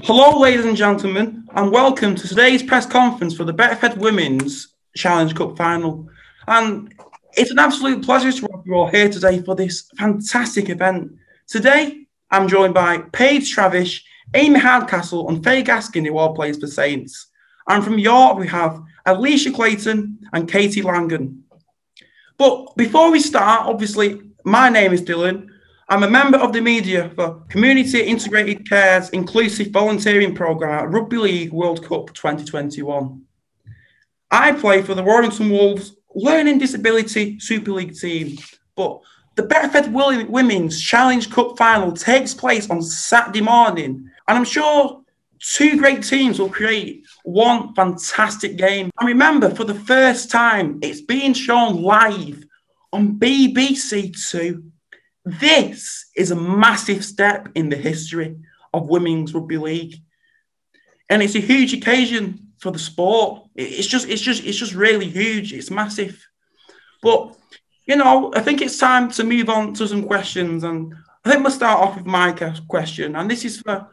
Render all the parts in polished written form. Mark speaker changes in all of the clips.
Speaker 1: Hello, ladies and gentlemen, and welcome to today's press conference for the BetFred Women's Challenge Cup final. And it's an absolute pleasure to have you all here today for this fantastic event. Today, I'm joined by Paige Travish, Amy Hardcastle, and Faye Gaskin, who all plays for Saints. And from York, we have Alicia Clayton and Katie Langan. But before we start, obviously, my name is Dylan. I'm a member of the media for Community Integrated Care's Inclusive Volunteering Programme at Rugby League World Cup 2021. I play for the Warrington Wolves Learning Disability Super League team, but the BetFred Women's Challenge Cup final takes place on Saturday morning, and I'm sure two great teams will create one fantastic game. And remember, for the first time, it's being shown live on BBC Two. This is a massive step in the history of women's rugby league, and it's a huge occasion for the sport. It's just really huge. It's massive. But I think it's time to move on to some questions, and I think we'll start off with my question, and this is for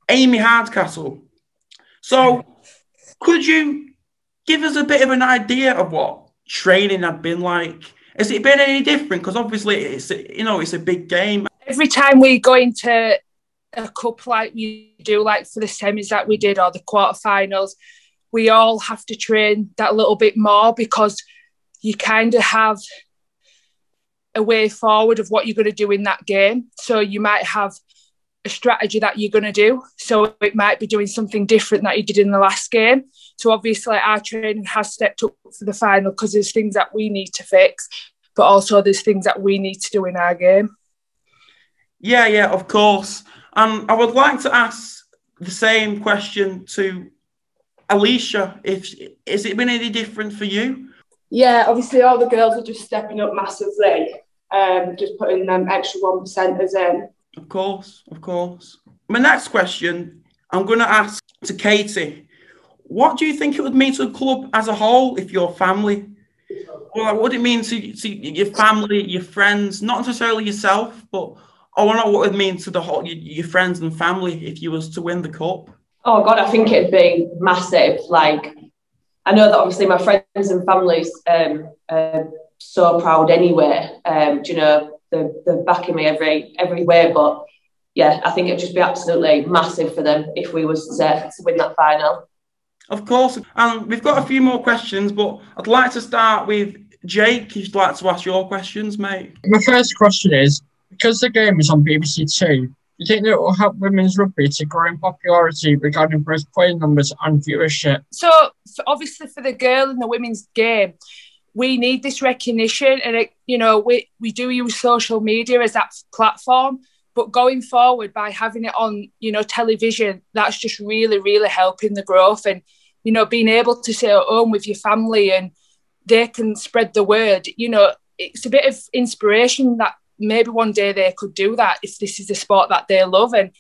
Speaker 1: Amy Hardcastle. So, could you give us a bit of an idea of what training had been like? Has it been any different? Because obviously it's a big game.
Speaker 2: Every time we go into a cup like we do, like for the semis that we did or the quarterfinals, we all have to train that little bit more because you kind of have a way forward of what you're going to do in that game. So you might have a strategy that you're going to do. So it might be doing something different that you did in the last game. So obviously our training has stepped up for the final because there's things that we need to fix, but also there's things that we need to do in our game.
Speaker 1: Yeah, of course. I would like to ask the same question to Alicia. Has it been any different for you?
Speaker 3: Yeah, obviously all the girls are just stepping up massively, just putting them extra 1%ers in.
Speaker 1: Of course. My next question, I'm going to ask to Katie. What do you think it would mean to the club as a whole if your family, or what would it mean to your family, your friends, not necessarily yourself, but I want to know what it would mean to the whole, your friends and family if you was to win the cup?
Speaker 4: Oh God, I think it'd be massive. Like, I know that obviously my friends and families are so proud anyway. They're backing me every way, but yeah, I think it'd just be absolutely massive for them if we was to win that final.
Speaker 1: Of course, and we've got a few more questions, but I'd like to start with Jake. If you'd like to ask your questions, mate.
Speaker 5: My first question is, because the game is on BBC Two, do you think that it will help women's rugby to grow in popularity regarding both playing numbers and viewership?
Speaker 2: So, obviously for the girl and the women's game, we need this recognition, and we do use social media as that platform. But going forward, by having it on, television, that's just really, really helping the growth. And, being able to sit at home with your family and they can spread the word, it's a bit of inspiration that maybe one day they could do that if this is a sport that they love. And,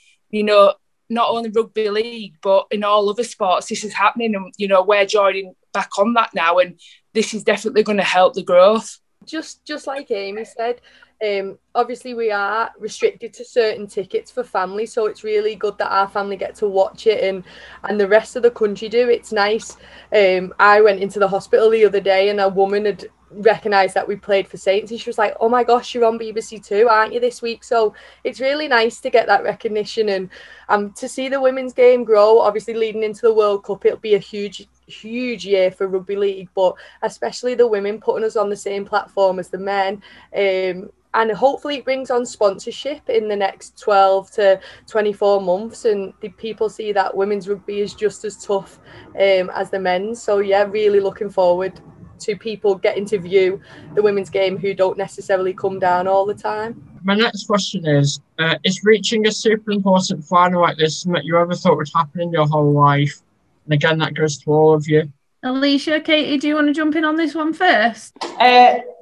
Speaker 2: not only rugby league, but in all other sports, this is happening. And, we're joining back on that now. And this is definitely going to help the growth.
Speaker 6: Just like Amy said, obviously we are restricted to certain tickets for family, so it's really good that our family get to watch it and the rest of the country do. It's nice. I went into the hospital the other day and a woman had recognised that we played for Saints and she was like, oh my gosh, you're on BBC Two, aren't you, this week? So it's really nice to get that recognition and to see the women's game grow. Obviously leading into the World Cup, it'll be a huge year for rugby league, but especially the women, putting us on the same platform as the men, and hopefully it brings on sponsorship in the next 12 to 24 months and the people see that women's rugby is just as tough as the men's. So yeah, really looking forward to people getting to view the women's game who don't necessarily come down all the time.
Speaker 5: My next question is reaching a super important final like this something that you ever thought would happen in your whole life? And again, that goes to all of you.
Speaker 7: Alicia, Katie, do you want to jump in on this one first?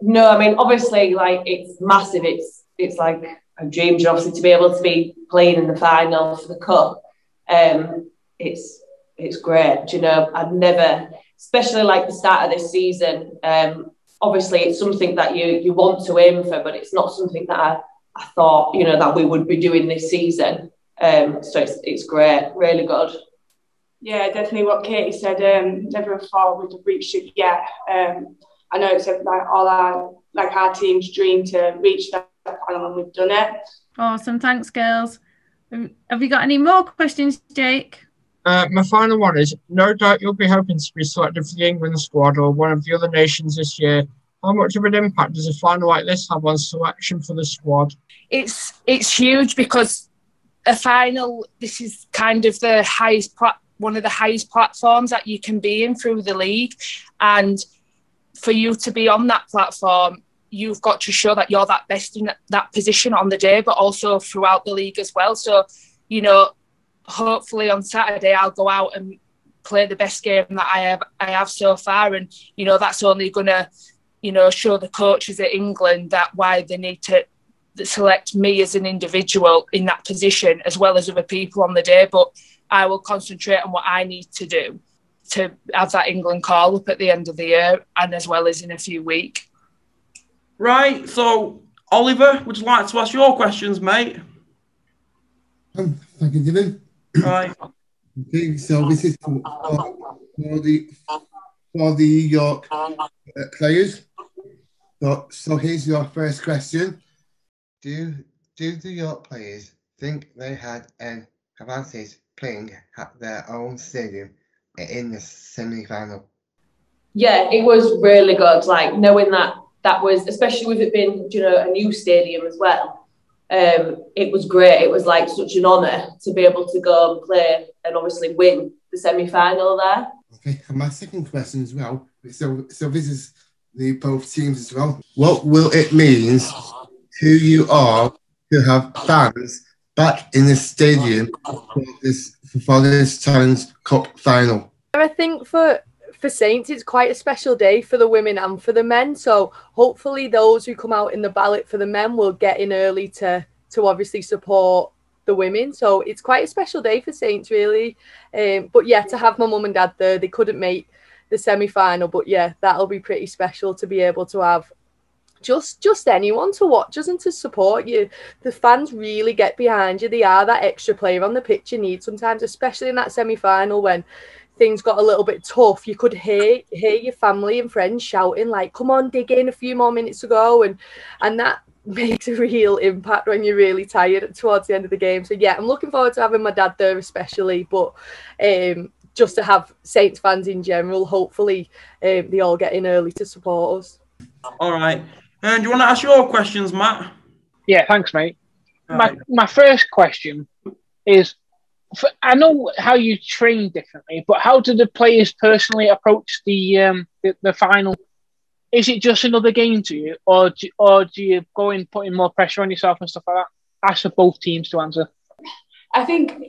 Speaker 4: No, I mean, obviously, like, it's massive. It's like a dream, obviously, to be able to be playing in the final for the cup. It's great, I've never, especially like the start of this season, obviously it's something that you want to aim for, but it's not something that I thought, that we would be doing this season. So it's great, really good.
Speaker 3: Yeah, definitely what Katie said. Never thought we'd have reached it yet. I know it's like our team's dream to reach that final, and we've done it.
Speaker 7: Awesome, thanks, girls. Have you got any more questions, Jake?
Speaker 5: My final one is, no doubt you'll be hoping to be selected for the England squad or one of the other nations this year. How much of an impact does a final like this have on selection for the squad?
Speaker 2: It's huge, because a final, this is kind of the highest one of the highest platforms that you can be in through the league, and for you to be on that platform, you've got to show that you're that best in that position on the day, but also throughout the league as well. So, hopefully on Saturday I'll go out and play the best game that I have so far, and that's only going to show the coaches at England that why they need to select me as an individual in that position as well as other people on the day. But I will concentrate on what I need to do to have that England call up at the end of the year, and as well as in a few weeks.
Speaker 1: Right, so Oliver, would you like to ask your questions, mate?
Speaker 8: Thank you, Dylan.
Speaker 1: Right.
Speaker 8: Okay, so this is for the York players. So here's your first question. Do the York players think they had an advantage playing at their own stadium in the semi-final?
Speaker 4: Yeah, it was really good. Like, knowing that was, especially with it being, a new stadium as well. It was great. It was like such an honour to be able to go and play and obviously win the semi-final there.
Speaker 8: Okay, and my second question as well. So this is the both teams as well. What will it mean who you are to have fans back in the stadium for this Challenge Cup final?
Speaker 6: I think for Saints, it's quite a special day for the women and for the men. So hopefully those who come out in the ballot for the men will get in early to obviously support the women. So it's quite a special day for Saints, really. But yeah, to have my mum and dad there, they couldn't make the semi-final. But yeah, that'll be pretty special to be able to have just anyone to watch us and to support you. The fans really get behind you. They are that extra player on the pitch you need sometimes, especially in that semi-final when things got a little bit tough. You could hear your family and friends shouting like, come on, dig in, a few more minutes to go, and that makes a real impact when you're really tired towards the end of the game. So yeah, I'm looking forward to having my dad there especially, but just to have Saints fans in general, hopefully they all get in early to support us.
Speaker 1: All right. And do you want to ask your questions, Matt?
Speaker 9: Yeah, thanks, mate.
Speaker 1: Right.
Speaker 9: My first question is, I know how you train differently, but how do the players personally approach the final? Is it just another game to you, or do you go in putting more pressure on yourself and stuff like that? Ask for both teams to answer.
Speaker 3: I think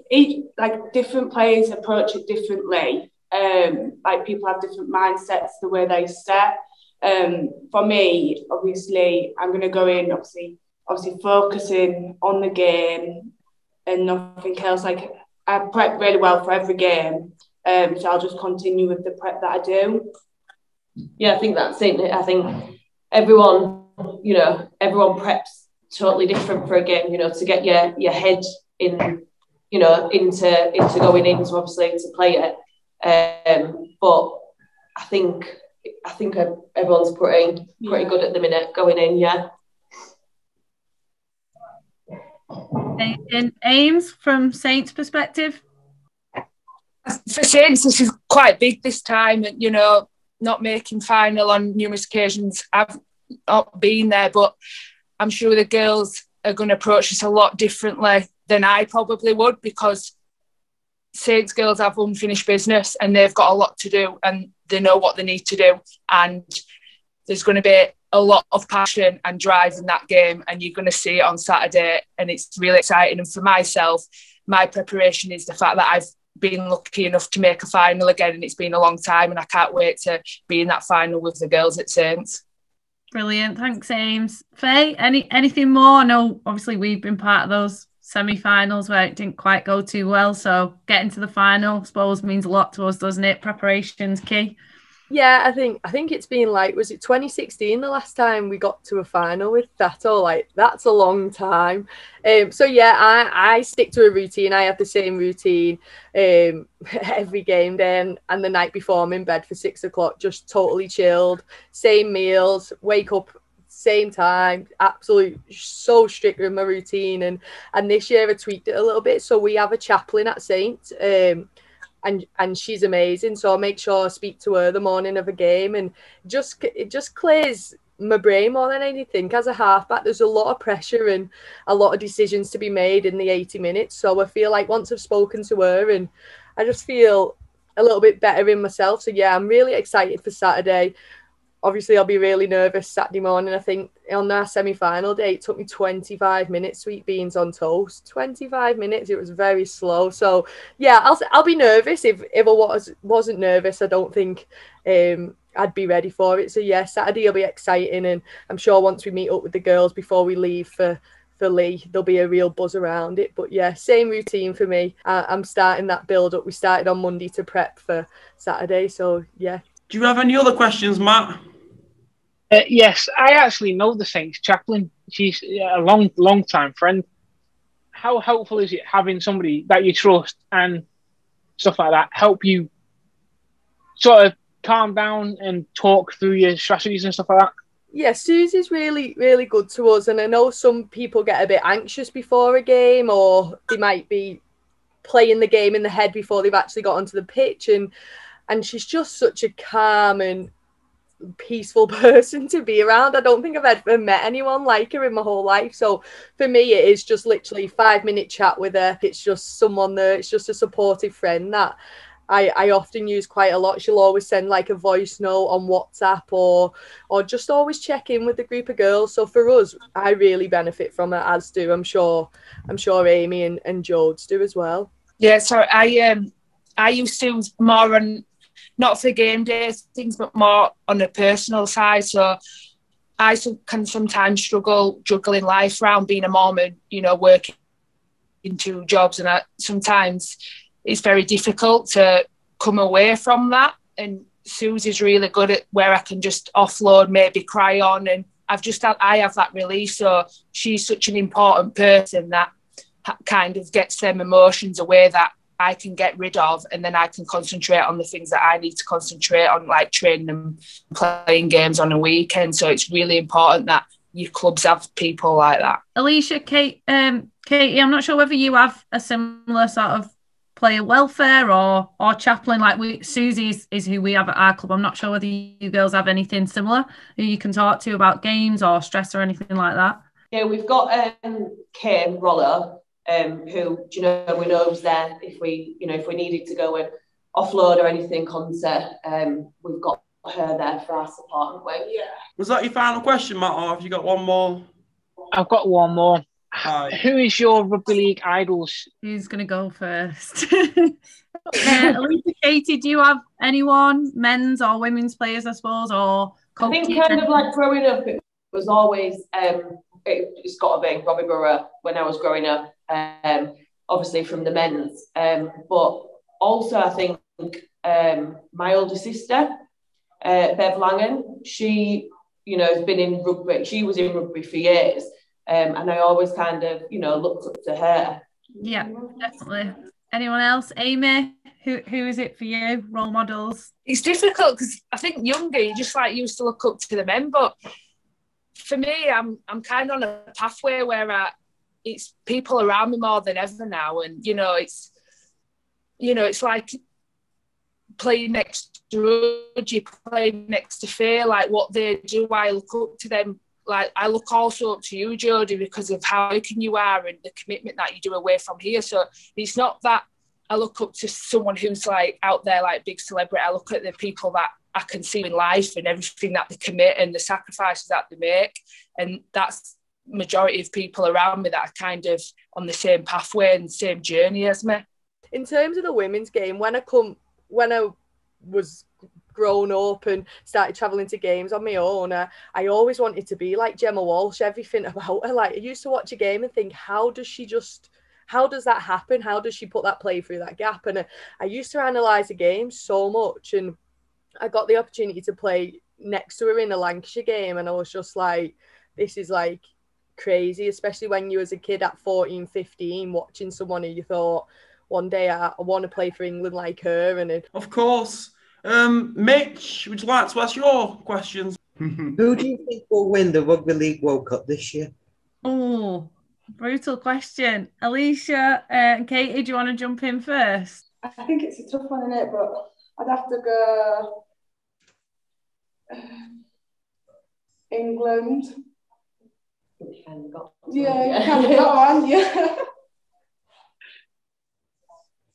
Speaker 3: different players approach it differently. People have different mindsets, the way they set. For me, obviously, I'm going to go in, obviously focusing on the game and nothing else. I prep really well for every game, so I'll just continue with the prep that I do.
Speaker 4: Yeah, I think that's it. I think everyone preps totally different for a game. To get your head in, into going into obviously to play it. But I think everyone's pretty good at the minute going in. Yeah.
Speaker 7: In Ames, from Saints' perspective?
Speaker 2: For Saints, this is quite big this time, and not making final on numerous occasions. I've not been there, but I'm sure the girls are going to approach this a lot differently than I probably would, because Saints girls have unfinished business and they've got a lot to do and they know what they need to do, and there's going to be a lot of passion and drive in that game, and you're going to see it on Saturday, and it's really exciting. And for myself, my preparation is the fact that I've been lucky enough to make a final again, and it's been a long time, and I can't wait to be in that final with the girls at Saints.
Speaker 7: Brilliant, thanks, Ames. Faye, anything more? I know obviously we've been part of those semi-finals where it didn't quite go too well, so getting to the final, I suppose, means a lot to us, doesn't it? Preparation's key.
Speaker 6: Yeah, I think it's been like, was it 2016 the last time we got to a final with that? Or like, that's a long time. So yeah, I stick to a routine. I have the same routine every game day, and the night before I'm in bed for 6 o'clock, just totally chilled, same meals, wake up same time, absolutely so strict with my routine. And this year I tweaked it a little bit. So we have a chaplain at Saint, and she's amazing. So I make sure I speak to her the morning of a game, and it just clears my brain more than anything. As a halfback, there's a lot of pressure and a lot of decisions to be made in the 80 minutes. So I feel like once I've spoken to her, and I just feel a little bit better in myself. So yeah, I'm really excited for Saturday. Obviously, I'll be really nervous Saturday morning. I think on our semi-final day, it took me 25 minutes, sweet beans on toast. 25 minutes. It was very slow. So, yeah, I'll be nervous. If I wasn't nervous, I don't think I'd be ready for it. So, yeah, Saturday will be exciting. And I'm sure once we meet up with the girls before we leave for Leigh, there'll be a real buzz around it. But, yeah, same routine for me. I'm starting that build-up. We started on Monday to prep for Saturday. So, yeah.
Speaker 1: Do you have any other questions, Matt?
Speaker 9: Yes, I actually know the Saints chaplain. She's a long time friend. How helpful is it having somebody that you trust and stuff like that help you sort of calm down and talk through your strategies and stuff like that?
Speaker 6: Yeah, Susie's really, really good to us. And I know some people get a bit anxious before a game, or they might be playing the game in the head before they've actually got onto the pitch. And she's just such a calm and peaceful person to be around. I don't think I've ever met anyone like her in my whole life. So for me, it is just literally 5-minute chat with her. It's just someone there. It's just a supportive friend that I often use quite a lot. She'll always send like a voice note on WhatsApp or just always check in with the group of girls. So for us, I really benefit from it, as do I'm sure Amy and Jodes do as well.
Speaker 2: Yeah, so I used to more on, not for game days things, but more on a personal side. So I can sometimes struggle juggling life around being a mom and, working in 2 jobs. And sometimes it's very difficult to come away from that. And Susie's really good at where I can just offload, maybe cry on. And I have that release. So she's such an important person that kind of gets them emotions away that I can get rid of, and then I can concentrate on the things that I need to concentrate on, like training and playing games on a weekend. So it's really important that your clubs have people like that.
Speaker 7: Alicia, Katie, I'm not sure whether you have a similar sort of player welfare or chaplain, like Susie is who we have at our club. I'm not sure whether you girls have anything similar who you can talk to about games or stress or anything like that.
Speaker 4: Yeah, we've got Kay Rollo, who we know was there if we needed to go and offload or anything concert. We've got her there for our support, haven't we? Yeah.
Speaker 1: Was that your final question, Matt, or have you got one more?
Speaker 9: I've got one more.
Speaker 1: Hi.
Speaker 9: Who is your rugby league idols?
Speaker 7: Who's going to go first? Alicia, Katie, do you have anyone, men's or women's players, I suppose, or coaches?
Speaker 4: I think kind of like growing up, it was always it's got to be Robbie Burrow when I was growing up. Obviously from the men's, but also I think my older sister, Bev Langan, she has been in rugby. She was in rugby for years, and I always kind of looked up to her.
Speaker 7: Yeah, definitely. Anyone else? Amy, who is it for you? Role models?
Speaker 2: It's difficult because I think younger, you just used to look up to the men, but for me, I'm kind of on a pathway where it's people around me more than ever now, and it's like playing next to Rudgy, playing next to Faye, like what they do, I look up to them. Like I look also up to you, Jodie, because of how open you are and the commitment that you do away from here. So it's not that I look up to someone who's like out there like big celebrity. I look at the people that I can see in life and everything that they commit and the sacrifices that they make, and that's majority of people around me that are kind of on the same pathway and same journey as me.
Speaker 6: In terms of the women's game, when I was grown up and started travelling to games on my own, I always wanted to be like Gemma Walsh. Everything about her, like I used to watch a game and think, how does that happen? How does she put that play through that gap? And I used to analyse the game so much, and I got the opportunity to play next to her in a Lancashire game, and I was just like, this is like crazy, especially when you as a kid at 14, 15 watching someone who you thought one day I want to play for England like her. And
Speaker 1: of course. Mitch, would you like to ask your questions?
Speaker 10: Who do you think will win the Rugby League World Cup this year?
Speaker 7: Oh, brutal question. Alicia and Katie, do you want to jump in first?
Speaker 3: I think it's a tough one, isn't it? But I'd have to go England. Yeah, go on, yeah.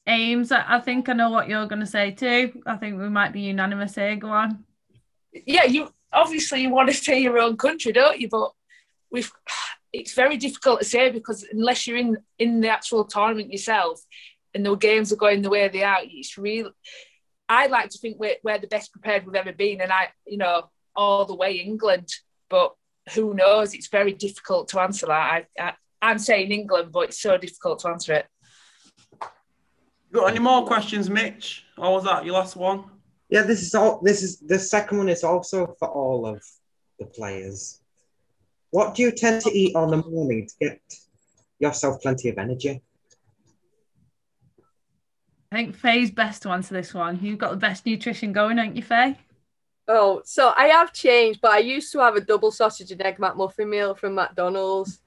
Speaker 7: Ames, I think I know what you're going to say too. I think we might be unanimous here. Go on.
Speaker 2: Yeah, you obviously you want to stay your own country, don't you? But it's very difficult to say, because unless you're in the actual tournament yourself and the games are going the way they are, it's really. I like to think we're the best prepared we've ever been, and all the way England. But who knows? It's very difficult to answer that. I'm saying England, but it's so difficult to answer it.
Speaker 1: Got any more questions, Mitch? Or was that your last one?
Speaker 10: Yeah, this is the second one is also for all of the players. What do you tend to eat on the morning to get yourself plenty of energy?
Speaker 7: I think Faye's best to answer this one. You've got the best nutrition going, haven't you, Faye?
Speaker 6: Oh, so I have changed, but I used to have a double sausage and egg McMuffin meal from McDonald's.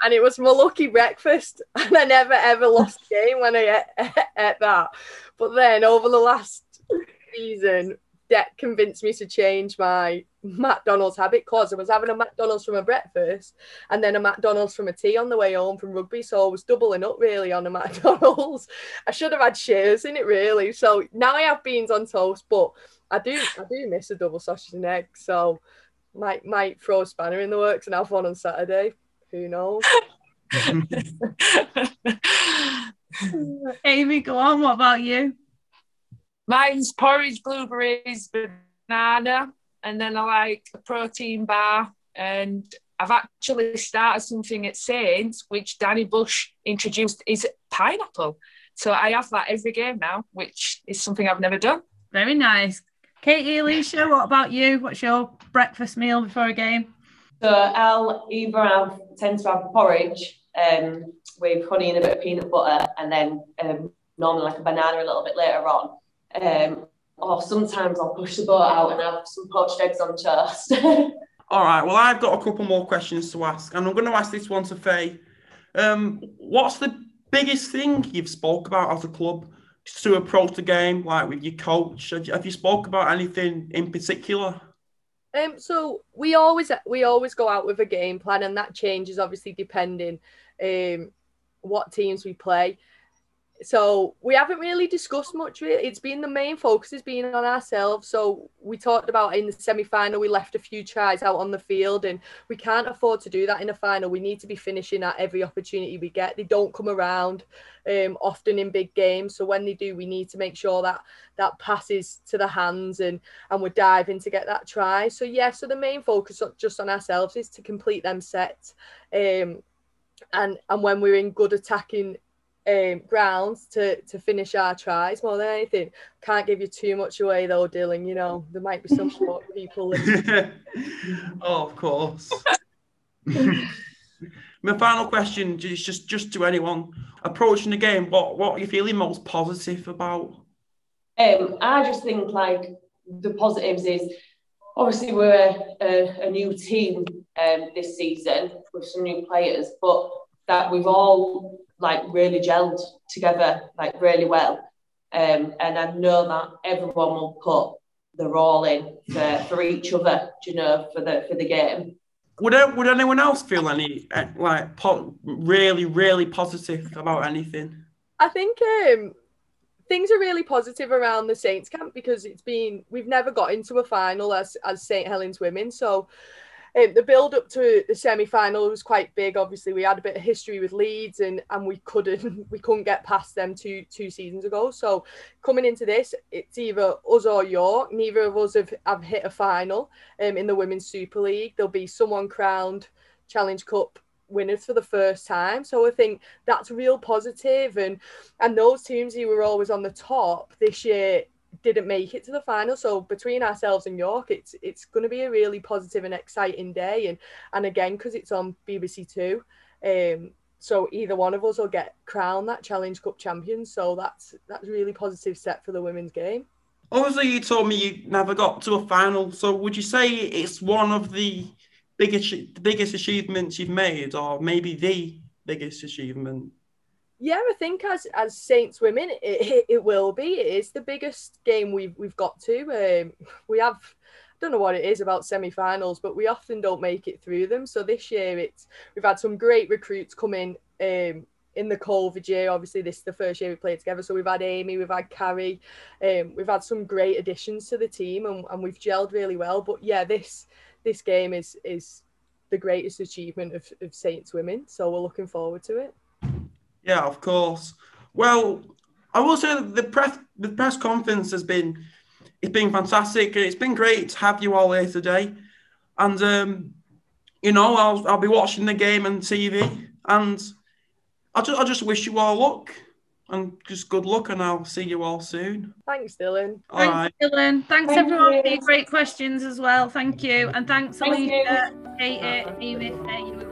Speaker 6: And it was my lucky breakfast, and I never ever lost a game when I ate that. But then over the last season, that convinced me to change my McDonald's habit, because I was having a McDonald's for my breakfast and then a McDonald's for my tea on the way home from rugby. So I was doubling up really on a McDonald's. I should have had shares in it really. So now I have beans on toast, but I do miss a double sausage and egg. So might throw a spanner in the works and have one on Saturday. Who knows?
Speaker 7: Amy, go on. What about you?
Speaker 2: Mine's porridge, blueberries, banana, and then I like a protein bar. And I've actually started something at Saints, which Danny Bush introduced, is pineapple. So I have that every game now, which is something I've never done.
Speaker 7: Very nice. Katie, Alicia, what about you? What's your breakfast meal before a game?
Speaker 4: So I'll either tend to have porridge with honey and a bit of peanut butter, and then normally like a banana a little bit later on. Or sometimes I'll push the boat out and have some poached eggs on toast.
Speaker 1: All right, well, I've got a couple more questions to ask, and I'm going to ask this one to Faye. What's the biggest thing you've spoke about as a club to approach the game, like with your coach? Have you spoke about anything in particular?
Speaker 6: So we always go out with a game plan, and that changes obviously depending what teams we play. So we haven't really discussed much. Really, it's been the main focus has been on ourselves. So we talked about in the semi-final, we left a few tries out on the field, and we can't afford to do that in a final. We need to be finishing at every opportunity we get. They don't come around often in big games. So when they do, we need to make sure that passes to the hands and we're diving to get that try. So yeah, so the main focus just on ourselves is to complete them sets, and when we're in good attacking grounds to finish our tries more than anything. Can't give you too much away though, Dylan. You know, there might be some short people.
Speaker 1: Oh, of course. My final question is just to anyone approaching the game, what are you feeling most positive about?
Speaker 4: I just think like the positives is obviously we're a new team this season with some new players, but that we've all like really gelled together like really well, and I know that everyone will put their all in for each other, you know, for the game.
Speaker 1: Would anyone else feel any like really positive about anything?
Speaker 6: I think things are really positive around the Saints camp because we've never got into a final as St Helens women, so. The build up to the semi-final was quite big. Obviously, we had a bit of history with Leeds, and we couldn't get past them two seasons ago. So coming into this, it's either us or York. Neither of us have hit a final in the Women's Super League. There'll be someone crowned Challenge Cup winners for the first time. So I think that's real positive. And those teams who were always on the top this year, didn't make it to the final. So between ourselves and York, it's going to be a really positive and exciting day. And again, because it's on BBC Two, so either one of us will get crowned that Challenge Cup champion. So that's really positive step for the women's game.
Speaker 1: Obviously, you told me you never got to a final. So would you say it's one of the biggest achievements you've made, or maybe the biggest achievement?
Speaker 6: Yeah, I think as Saints women, it will be. It is the biggest game we've got to. We have, I don't know what it is about semi-finals, but we often don't make it through them. So this year, we've had some great recruits come in the COVID year. Obviously, this is the first year we played together. So we've had Amy, we've had Carrie, we've had some great additions to the team, and we've gelled really well. But yeah, this game is the greatest achievement of Saints women. So we're looking forward to it.
Speaker 1: Yeah, of course. Well, I will say that the press conference it's been fantastic. It's been great to have you all here today, and I'll be watching the game on TV, and I just wish you all luck and just good luck, and I'll see you all soon.
Speaker 6: Thanks, Dylan.
Speaker 7: Thanks, Dylan. Thanks everyone for your great questions as well. Thank you, and thanks Alicia, Katie, Amy.